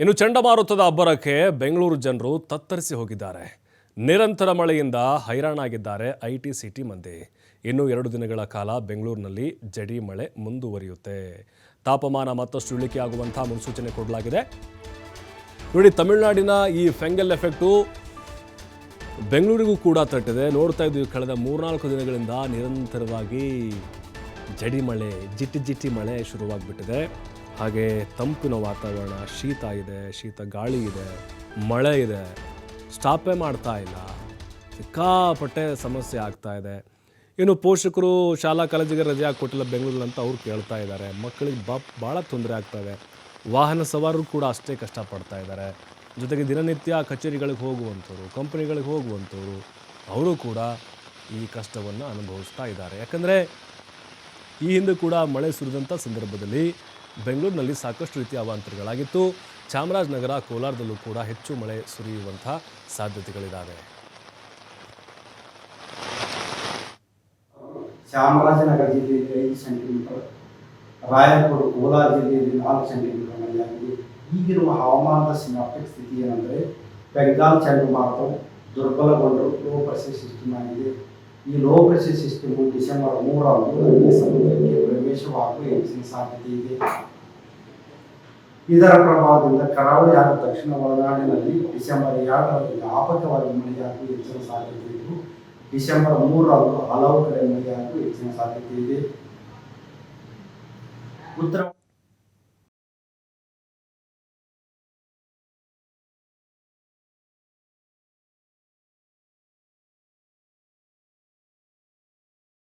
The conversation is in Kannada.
ಇನ್ನು ಚಂಡಮಾರುತದ ಅಬ್ಬರಕ್ಕೆ ಬೆಂಗಳೂರು ಜನರು ತತ್ತರಿಸಿ ಹೋಗಿದ್ದಾರೆ. ನಿರಂತರ ಮಳೆಯಿಂದ ಹೈರಾಣಾಗಿದ್ದಾರೆ ಐಟಿ ಸಿಟಿ ಮಂದಿ. ಇನ್ನು 2 ದಿನಗಳ ಕಾಲ ಬೆಂಗಳೂರಿನಲ್ಲಿ ಜಡಿ ಮಳೆ ಮುಂದುವರಿಯುತ್ತೆ. ತಾಪಮಾನ ಮತ್ತಷ್ಟು ಇಳಿಕೆಯಾಗುವಂತಹ ಮುನ್ಸೂಚನೆ ಕೊಡಲಾಗಿದೆ. ನೋಡಿ, ತಮಿಳುನಾಡಿನ ಈ ಫೆಂಗಲ್ ಎಫೆಕ್ಟು ಬೆಂಗಳೂರಿಗೂ ಕೂಡ ತಟ್ಟಿದೆ. ನೋಡ್ತಾ ಇದ್ದೀವಿ, ಕಳೆದ 3-4 ದಿನಗಳಿಂದ ನಿರಂತರವಾಗಿ ಜಡಿ ಮಳೆ, ಜಿಟಿ ಮಳೆ ಶುರುವಾಗ್ಬಿಟ್ಟಿದೆ. ಹಾಗೆ ತಂಪಿನ ವಾತಾವರಣ, ಶೀತ ಇದೆ, ಶೀತ ಗಾಳಿ ಇದೆ, ಮಳೆ ಇದೆ, ಸ್ಟಾಪೇ ಮಾಡ್ತಾ ಇಲ್ಲ. ಸಿಕ್ಕಾಪಟ್ಟೆ ಸಮಸ್ಯೆ ಆಗ್ತಾ ಇದೆ. ಇನ್ನು ಪೋಷಕರು ಶಾಲಾ ಕಾಲೇಜಿಗೆ ರಜೆ ಹಾಕ್ಕೊಟ್ಟಿಲ್ಲ ಬೆಂಗಳೂರಲ್ಲಿ ಅಂತ ಅವ್ರು ಕೇಳ್ತಾ ಇದ್ದಾರೆ. ಮಕ್ಕಳಿಗೆ ಭಾಳ ತೊಂದರೆ ಆಗ್ತವೆ. ವಾಹನ ಸವಾರರು ಕೂಡ ಅಷ್ಟೇ ಕಷ್ಟಪಡ್ತಾ ಇದ್ದಾರೆ. ಜೊತೆಗೆ ದಿನನಿತ್ಯ ಕಚೇರಿಗಳಿಗೆ ಹೋಗುವಂಥವ್ರು, ಕಂಪನಿಗಳಿಗೆ ಹೋಗುವಂಥವ್ರು ಅವರು ಕೂಡ ಈ ಕಷ್ಟವನ್ನು ಅನುಭವಿಸ್ತಾ ಇದ್ದಾರೆ. ಯಾಕಂದರೆ ಈ ಹಿಂದೆ ಕೂಡ ಮಳೆ ಸುರಿದಂಥ ಸಂದರ್ಭದಲ್ಲಿ ಬೆಂಗಳೂರಿನಲ್ಲಿ ಸಾಕಷ್ಟು ರೀತಿಯ ಅವಾಂತರಗಳಾಗಿತ್ತು. ಚಾಮರಾಜನಗರ, ಕೋಲಾರದಲ್ಲೂ ಕೂಡ ಹೆಚ್ಚು ಮಳೆ ಸುರಿಯುವಂಥ ಸಾಧ್ಯತೆಗಳಿದ್ದಾವೆ. ಚಾಮರಾಜನಗರ ಜಿಲ್ಲೆಯಲ್ಲಿ 5 ಸೆಂಟಿಮೀಟರ್, ರಾಯಚೂರು, ಕೋಲಾರ ಜಿಲ್ಲೆಯಲ್ಲಿ 4 ಸೆಂಟಿಮೀಟರ್ ಮಳೆಯಾಗಿದೆ. ಈಗಿರುವ ಹವಾಮಾನದ ಸಿನಾಪ್ಟಿಕ್ ಸ್ಥಿತಿ ಏನಂದರೆ ಬೆಂಗಾಲ್ ಚಂಡಮಾರುತವು ದುರ್ಬಲಗೊಂಡು ಲೋ ಪ್ರೆಷರ್ ಸಿಸ್ಟಮ್ ಆಗಿದೆ. ಈ ಲೋ ಪ್ರೆಷರ್ ಸಿಸ್ಟಮ್ ಡಿಸೆಂಬರ್ 3ರಂದು ಅರಬ್ಬಿ ಸಮುದ್ರಕ್ಕೆ ಪ್ರವೇಶವಾಗುವ ಹೆಚ್ಚಿನ ಸಾಧ್ಯತೆ ಇದೆ. ಇದರ ಪ್ರಭಾವದಿಂದ ಕರಾವಳಿ ಹಾಗೂ ದಕ್ಷಿಣ ಒಳನಾಡಿನಲ್ಲಿ ಡಿಸೆಂಬರ್ 2ರಂದು ವ್ಯಾಪಕವಾಗಿ ಮಳೆಯಾಗುವ ಹೆಚ್ಚಿನ ಸಾಧ್ಯತೆ ಇದ್ದು, ಡಿಸೆಂಬರ್ 3ರಂದು ಹಲವು ಕಡೆ ಮಳೆಯಾಗುವ ಹೆಚ್ಚಿನ ಸಾಧ್ಯತೆ ಇದೆ. ಉತ್ತರ